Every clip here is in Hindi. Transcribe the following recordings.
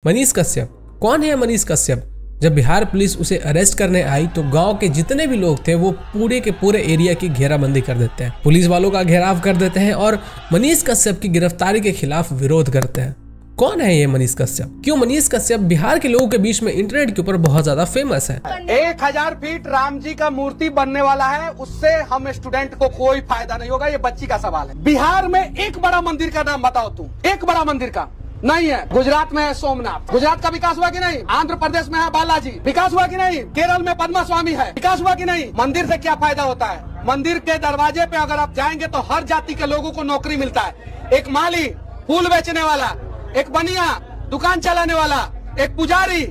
मनीष कश्यप कौन है? मनीष कश्यप जब बिहार पुलिस उसे अरेस्ट करने आई तो गांव के जितने भी लोग थे वो पूरे के पूरे एरिया की घेराबंदी कर देते हैं, पुलिस वालों का घेराव कर देते हैं और मनीष कश्यप की गिरफ्तारी के खिलाफ विरोध करते हैं। कौन है ये मनीष कश्यप? क्यों मनीष कश्यप बिहार के लोगों के बीच में इंटरनेट के ऊपर बहुत ज्यादा फेमस है? 1000 फीट राम जी का मूर्ति बनने वाला है, उससे हम स्टूडेंट को कोई फायदा नहीं होगा, ये बच्ची का सवाल है। बिहार में एक बड़ा मंदिर का नाम बताओ तुम, एक बड़ा मंदिर का नहीं है। गुजरात में है सोमनाथ, गुजरात का विकास हुआ कि नहीं? आंध्र प्रदेश में है बालाजी, विकास हुआ कि नहीं? केरल में पद्मा स्वामी है, विकास हुआ कि नहीं? मंदिर से क्या फायदा होता है? मंदिर के दरवाजे पे अगर आप जाएंगे तो हर जाति के लोगों को नौकरी मिलता है। एक माली, फूल बेचने वाला, एक बनिया, दुकान चलाने वाला, एक पुजारी,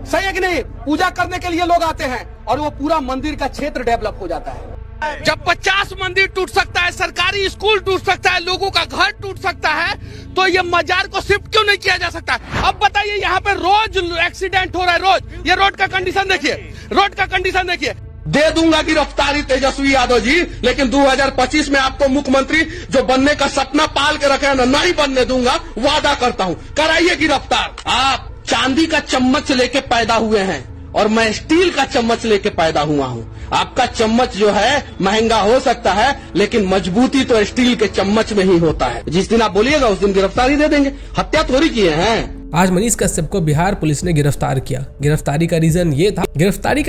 सही है कि नहीं? पूजा करने के लिए लोग आते हैं और वो पूरा मंदिर का क्षेत्र डेवलप हो जाता है। जब 50 मंदिर टूट सकता है, सरकारी स्कूल टूट सकता है, लोगों का घर टूट सकता है, तो ये मजार को शिफ्ट क्यों नहीं किया जा सकता? अब बताइए, यहाँ पे रोज एक्सीडेंट हो रहा है, रोज। ये रोड का कंडीशन देखिए, रोड का कंडीशन देखिए। दे दूंगा गिरफ्तारी तेजस्वी यादव जी, लेकिन 2025 में आपको मुख्यमंत्री जो बनने का सपना पाल के रखे हैं ना, नहीं बनने दूंगा, वादा करता हूँ। कराइए गिरफ्तार। आप चांदी का चम्मच लेके पैदा हुए हैं और मैं स्टील का चम्मच लेके पैदा हुआ हूँ। आपका चम्मच जो है महंगा हो सकता है, लेकिन मजबूती तो स्टील के चम्मच में ही होता है। जिस दिन आप बोलिएगा उस दिन गिरफ्तारी दे देंगे। हत्या थोड़ी किए हैं। आज मनीष कश्यप को बिहार पुलिस ने गिरफ्तार किया। गिरफ्तारी का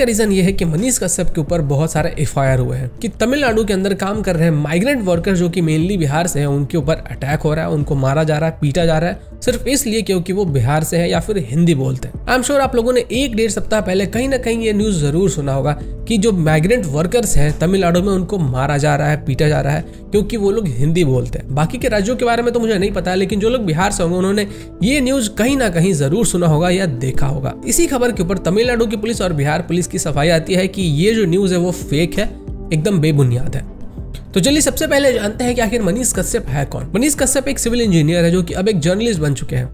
रीजन ये है कि मनीष कश्यप के ऊपर बहुत सारे एफआईआर हुए हैं कि तमिलनाडु के अंदर काम कर रहे हैं माइग्रेंट वर्कर्स जो कि मेनली बिहार से हैं, उनके ऊपर अटैक हो रहा है, उनको मारा जा रहा है, पीटा जा रहा है, सिर्फ इसलिए क्योंकि वो बिहार से है या फिर हिंदी बोलते हैं। आई एम श्योर आप लोगों ने 1-1.5 सप्ताह पहले कहीं ना कहीं ये न्यूज जरूर सुना होगा कि जो माइग्रेंट वर्कर्स हैं तमिलनाडु में, उनको मारा जा रहा है, पीटा जा रहा है क्योंकि वो लोग हिंदी बोलते हैं। बाकी के राज्यों के बारे में तो मुझे नहीं पता, लेकिन जो लोग बिहार से होंगे उन्होंने ये न्यूज कहीं ना कहीं जरूर सुना होगा या देखा होगा। इसी खबर के ऊपर तमिलनाडु की पुलिस और बिहार पुलिस की सफाई आती है कि ये जो न्यूज है वो फेक है, एकदम बेबुनियाद है। तो चलिए सबसे पहले जानते हैं कि आखिर मनीष कश्यप है कौन। मनीष कश्यप एक सिविल इंजीनियर है जो कि अब एक जर्नलिस्ट बन चुके हैं।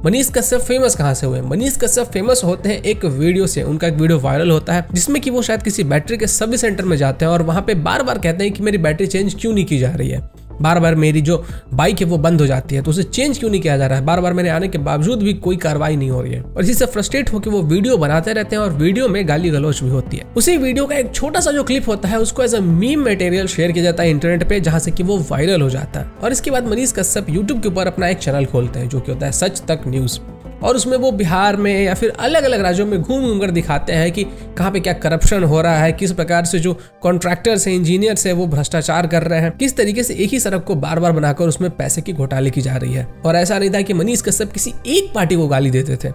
मनीष कश्यप फेमस कहाँ से हुए? मनीष कश्यप फेमस होते हैं एक वीडियो से। उनका एक वीडियो वायरल होता है जिसमें कि वो शायद किसी बैटरी के सर्विस सेंटर में जाते हैं और वहां पे बार बार कहते हैं कि मेरी बैटरी चेंज क्यों नहीं की जा रही है, बार बार मेरी जो बाइक है वो बंद हो जाती है, तो उसे चेंज क्यों नहीं किया जा रहा है, बार बार मेरे आने के बावजूद भी कोई कार्रवाई नहीं हो रही है। और इसी से फ्रस्ट्रेट होकर वो वीडियो बनाते रहते हैं और वीडियो में गाली गलौज भी होती है। उसी वीडियो का एक छोटा सा जो क्लिप होता है उसको as a meme material share किया जाता है इंटरनेट पे, जहां से कि वो वायरल हो जाता है। और इसके बाद मनीष कश्यप यूट्यूब के ऊपर अपना एक चैनल खोलते हैं जो कि होता है सच तक न्यूज, और उसमें वो बिहार में या फिर अलग अलग राज्यों में घूम घूम कर दिखाते हैं कि कहाँ पे क्या करप्शन हो रहा है, किस प्रकार से जो कॉन्ट्रैक्टर्स हैं, इंजीनियर्स हैं, वो भ्रष्टाचार कर रहे हैं, किस तरीके से एक ही सड़क को बार बार बनाकर उसमें पैसे की घोटाले की जा रही है। और ऐसा नहीं था कि मनीष कश्यप किसी एक पार्टी को गाली देते थे।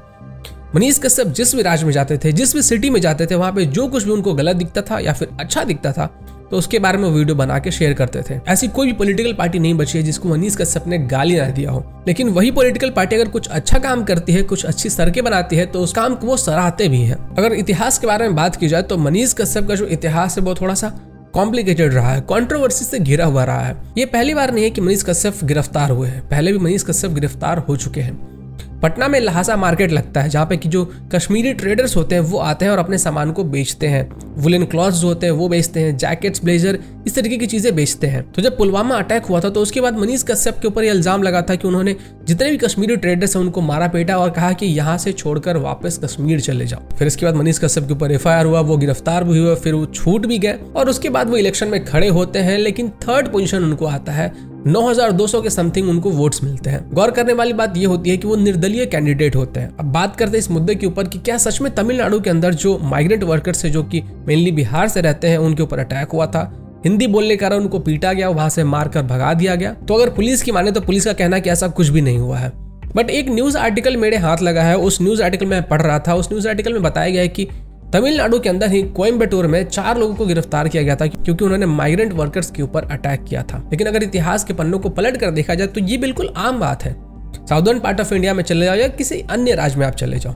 मनीष कश्यप जिस भी राज्य में जाते थे, जिस भी सिटी में जाते थे, वहां पे जो कुछ भी उनको गलत दिखता था या फिर अच्छा दिखता था तो उसके बारे में वीडियो बना के शेयर करते थे। ऐसी कोई भी पॉलिटिकल पार्टी नहीं बची है जिसको मनीष कश्यप ने गाली ना दिया हो। लेकिन वही पॉलिटिकल पार्टी अगर कुछ अच्छा काम करती है, कुछ अच्छी सड़कें बनाती है, तो उस काम को वो सराहते भी हैं। अगर इतिहास के बारे में बात की जाए तो मनीष कश्यप का जो इतिहास है वो थोड़ा सा कॉम्प्लिकेटेड रहा है, कंट्रोवर्सी से घिरा हुआ रहा है। ये पहली बार नहीं है कि मनीष कश्यप गिरफ्तार हुए हैं, पहले भी मनीष कश्यप गिरफ्तार हो चुके हैं। पटना में लहासा मार्केट लगता है जहाँ पे कि जो कश्मीरी ट्रेडर्स होते हैं वो आते हैं और अपने सामान को बेचते हैं। वुलन क्लॉथ्स जो होते हैं वो बेचते हैं, जैकेट्स, ब्लेजर, इस तरीके की चीजें बेचते हैं। तो जब पुलवामा अटैक हुआ था तो उसके बाद मनीष कश्यप के ऊपर ये इल्जाम लगा था कि उन्होंने जितने भी कश्मीरी ट्रेडर्स हैं उनको मारा पीटा और कहा कि यहाँ से छोड़कर वापस कश्मीर चले जाओ। फिर इसके बाद मनीष कश्यप के ऊपर एफआईआर हुआ, वो गिरफ्तार भी हुए, फिर वो छूट भी गए और उसके बाद वो इलेक्शन में खड़े होते हैं, लेकिन 3rd पोजीशन उनको आता है। 9200 के समथिंग उनको वोट्स मिलते हैं। गौर करने वाली बात ये होती है कि वो निर्दलीय कैंडिडेट होते हैं। अब बात करते हैं इस मुद्दे के ऊपर कि क्या सच में तमिलनाडु के अंदर जो माइग्रेंट वर्कर्स है जो कि मेनली बिहार से रहते हैं उनके ऊपर अटैक हुआ था, हिंदी बोलने के कारण उनको पीटा गया, वहां से मारकर भगा दिया गया। तो अगर पुलिस की माने तो पुलिस का कहना कि ऐसा कुछ भी नहीं हुआ है। बट एक न्यूज आर्टिकल मेरे हाथ लगा है, उस न्यूज आर्टिकल में पढ़ रहा था, उस न्यूज आर्टिकल में बताया गया है कि तमिलनाडु के अंदर ही कोयम्बटूर में 4 लोगों को गिरफ्तार किया गया था क्योंकि उन्होंने माइग्रेंट वर्कर्स के ऊपर अटैक किया था। लेकिन अगर इतिहास के पन्नों को पलट कर देखा जाए तो ये बिल्कुल आम बात है। साउदर्न पार्ट ऑफ इंडिया में चले जाओ या किसी अन्य राज्य में आप चले जाओ,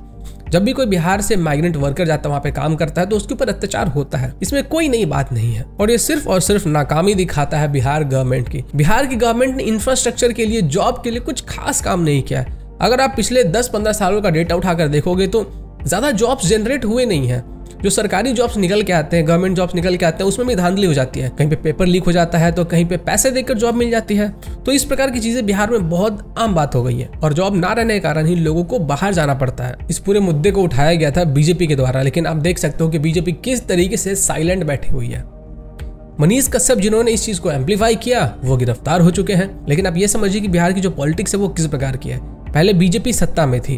जब भी कोई बिहार से माइग्रेंट वर्कर जाता है वहां पे काम करता है तो उसके ऊपर अत्याचार होता है। इसमें कोई नई बात नहीं है और ये सिर्फ और सिर्फ नाकामी दिखाता है बिहार गवर्नमेंट की। बिहार की गवर्नमेंट ने इंफ्रास्ट्रक्चर के लिए, जॉब के लिए कुछ खास काम नहीं किया है। अगर आप पिछले 10-15 सालों का डेटा उठाकर देखोगे तो ज्यादा जॉब्स जनरेट हुए नहीं है। जो सरकारी जॉब्स निकल के आते हैं, गवर्नमेंट जॉब्स निकल के आते हैं, उसमें भी धांधली हो जाती है। कहीं पे पेपर लीक हो जाता है तो कहीं पे पैसे देकर जॉब मिल जाती है। तो इस प्रकार की चीजें बिहार में बहुत आम बात हो गई है और जॉब ना रहने के कारण ही लोगों को बाहर जाना पड़ता है। इस पूरे मुद्दे को उठाया गया था बीजेपी के द्वारा, लेकिन आप देख सकते हो कि बीजेपी किस तरीके से साइलेंट बैठी हुई है। मनीष कश्यप जिन्होंने इस चीज को एम्पलीफाई किया वो गिरफ्तार हो चुके हैं। लेकिन आप ये समझिए कि बिहार की जो पॉलिटिक्स है वो किस प्रकार की है। पहले बीजेपी सत्ता में थी,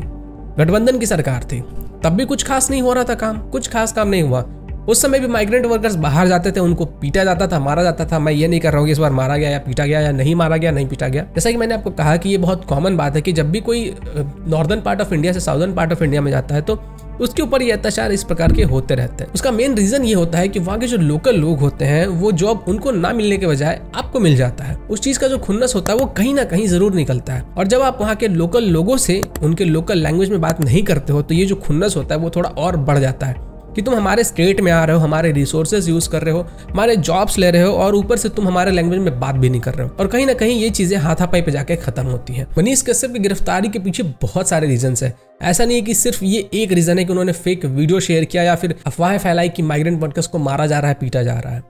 गठबंधन की सरकार थी, तब भी कुछ खास नहीं हो रहा था, कुछ खास काम नहीं हुआ। उस समय भी माइग्रेंट वर्कर्स बाहर जाते थे, उनको पीटा जाता था, मारा जाता था। मैं ये नहीं कर रहा हूँ कि इस बार मारा गया या पीटा गया या नहीं मारा गया, नहीं पीटा गया। जैसा कि मैंने आपको कहा कि ये बहुत कॉमन बात है कि जब भी कोई नॉर्दर्न पार्ट ऑफ इंडिया से साउदर्न पार्ट ऑफ इंडिया में जाता है तो उसके ऊपर ये अत्याचार इस प्रकार के होते रहते हैं। उसका मेन रीजन ये होता है कि वहाँ के जो लोकल लोग होते हैं वो जॉब उनको ना मिलने के बजाय आपको मिल जाता है। उस चीज का जो खुन्नस होता है वो कहीं ना कहीं जरूर निकलता है। और जब आप वहाँ के लोकल लोगों से उनके लोकल लैंग्वेज में बात नहीं करते हो तो ये जो खुन्नस होता है वो थोड़ा और बढ़ जाता है कि तुम हमारे स्टेट में आ रहे हो, हमारे रिसोर्सेज यूज कर रहे हो, हमारे जॉब्स ले रहे हो और ऊपर से तुम हमारे लैंग्वेज में बात भी नहीं कर रहे हो। और कहीं ना कहीं ये चीजें हाथापाई पे जाके खत्म होती हैं। मनीष कश्यप की गिरफ्तारी के पीछे बहुत सारे रीजंस है। ऐसा नहीं है कि सिर्फ ये एक रीजन है कि उन्होंने फेक वीडियो शेयर किया या फिर अफवाहें फैलाई कि माइग्रेंट वर्कर्स को मारा जा रहा है, पीटा जा रहा है।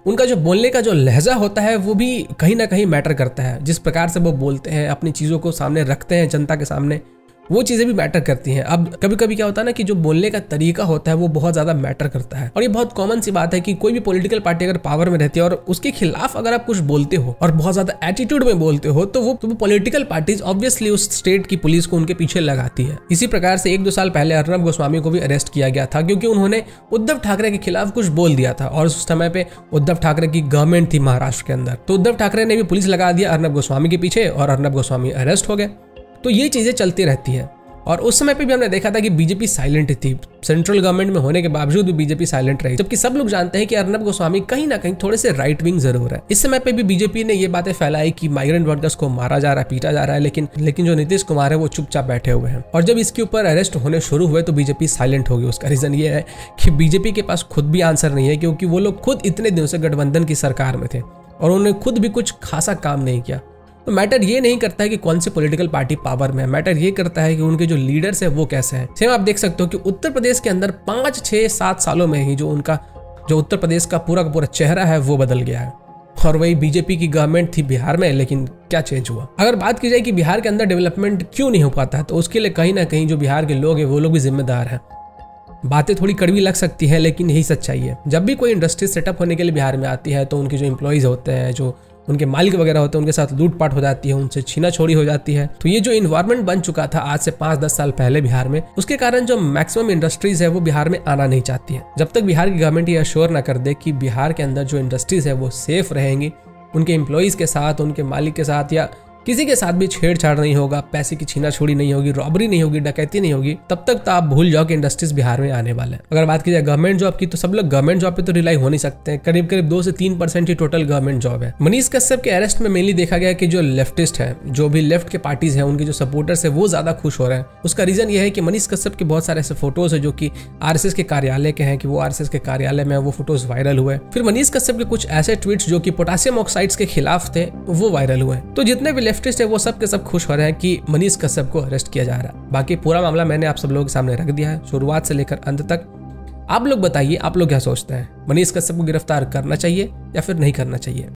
उनका जो बोलने का जो लहजा होता है वो भी कहीं ना कहीं मैटर करता है। जिस प्रकार से वो बोलते हैं, अपनी चीजों को सामने रखते हैं जनता के सामने, वो चीजें भी मैटर करती हैं। अब कभी कभी क्या होता है ना कि जो बोलने का तरीका होता है वो बहुत ज्यादा मैटर करता है। और ये बहुत कॉमन सी बात है कि कोई भी पॉलिटिकल पार्टी अगर पावर में रहती है और उसके खिलाफ अगर आप कुछ बोलते हो और बहुत ज्यादा एटीट्यूड में बोलते हो तो वो पॉलिटिकल पार्टीज ऑब्वियसली उस स्टेट की पुलिस को उनके पीछे लगाती है। इसी प्रकार से 1-2 साल पहले अर्नब गोस्वामी को भी अरेस्ट किया गया था क्योंकि उन्होंने उद्धव ठाकरे के खिलाफ कुछ बोल दिया था और उस समय पे उद्धव ठाकरे की गवर्नमेंट थी महाराष्ट्र के अंदर। तो उद्धव ठाकरे ने भी पुलिस लगा दिया अर्नब गोस्वामी के पीछे और अर्नब गोस्वामी अरेस्ट हो गए। तो ये चीजें चलती रहती है। और उस समय पे भी हमने देखा था कि बीजेपी साइलेंट थी। सेंट्रल गवर्नमेंट में होने के बावजूद भी बीजेपी साइलेंट रही, जबकि सब लोग जानते हैं कि अर्नब गोस्वामी कहीं ना कहीं थोड़े से राइट विंग जरूर है। इस समय पे भी बीजेपी ने ये बातें फैलाई कि माइग्रेंट वर्कर्स को मारा जा रहा है, पीटा जा रहा है, लेकिन जो नीतीश कुमार है वो चुपचाप बैठे हुए हैं। और जब इसके ऊपर अरेस्ट होने शुरू हुए तो बीजेपी साइलेंट हो गई। उसका रीजन ये है कि बीजेपी के पास खुद भी आंसर नहीं है, क्योंकि वो लोग खुद इतने दिनों से गठबंधन की सरकार में थे और उन्होंने खुद भी कुछ खासा काम नहीं किया। तो मैटर ये नहीं करता है कि कौन सी पॉलिटिकल पार्टी पावर में है, मैटर ये करता है कि उनके जो लीडर्स है वो कैसे हैं। सेम आप देख सकते हो कि उत्तर प्रदेश के अंदर 5, 6, 7 सालों में ही जो उत्तर प्रदेश का पूरा चेहरा है वो बदल गया है। और वही बीजेपी की गवर्नमेंट थी बिहार में, लेकिन क्या चेंज हुआ। अगर बात की जाए कि बिहार के अंदर डेवलपमेंट क्यों नहीं हो पाता है तो उसके लिए कहीं ना कहीं जो बिहार के लोग हैं वो लोग भी जिम्मेदार हैं। बातें थोड़ी कड़वी लग सकती है लेकिन यही सच्चाई है। जब भी कोई इंडस्ट्री सेटअप होने के लिए बिहार में आती है तो उनके जो एम्प्लॉइज होते हैं, जो उनके मालिक वगैरह होते हैं, उनके साथ लूटपाट हो जाती है, उनसे छीना छोड़ी हो जाती है। तो ये जो इन्वायरमेंट बन चुका था आज से 5-10 साल पहले बिहार में, उसके कारण जो मैक्सिमम इंडस्ट्रीज है वो बिहार में आना नहीं चाहती है। जब तक बिहार की गवर्नमेंट ये अश्योर ना कर दे कि बिहार के अंदर जो इंडस्ट्रीज है वो सेफ रहेंगी, उनके एम्प्लॉइज के साथ, उनके मालिक के साथ या किसी के साथ भी छेड़छाड़ नहीं होगा, पैसे की छीना छोड़ी नहीं होगी, रॉबरी नहीं होगी, डकैती नहीं होगी, तब तक तो आप भूल जाओ कि इंडस्ट्रीज बिहार में आने वाले हैं। अगर बात की जाए गवर्नमेंट जॉब की तो सब लोग गवर्नमेंट जॉब पे तो रिलाई हो नहीं सकते। करीब 2 से 3% ही टोटल गवर्नमेंट जॉब है। मनीष कश्यप के अरेस्ट में मेनली देखा गया कि जो लेफ्टिस्ट है, जो भी लेफ्ट के पार्टीज है, उनके जो सपोर्टर्स है वो ज्यादा खुश हो रहे हैं। उसका रीजन ये है कि मनीष कश्यप के बहुत सारे ऐसे फोटोज है जो कि आरएसएस के कार्यालय के हैं, कि वो आरएसएस के कार्यालय में वो फोटोज वायरल हुए। फिर मनीष कश्यप के कुछ ऐसे ट्वीट्स जो कि पोटेशियम ऑक्साइड्स के खिलाफ थे वो वायरल हुए। तो जितने भी लेफ्टिस्ट है वो सब खुश हो रहे हैं कि मनीष कश्यप को अरेस्ट किया जा रहा है। बाकी पूरा मामला मैंने आप सब लोगों के सामने रख दिया है, शुरुआत से लेकर अंत तक। आप लोग बताइए, आप लोग क्या सोचते हैं, मनीष कश्यप को गिरफ्तार करना चाहिए या फिर नहीं करना चाहिए।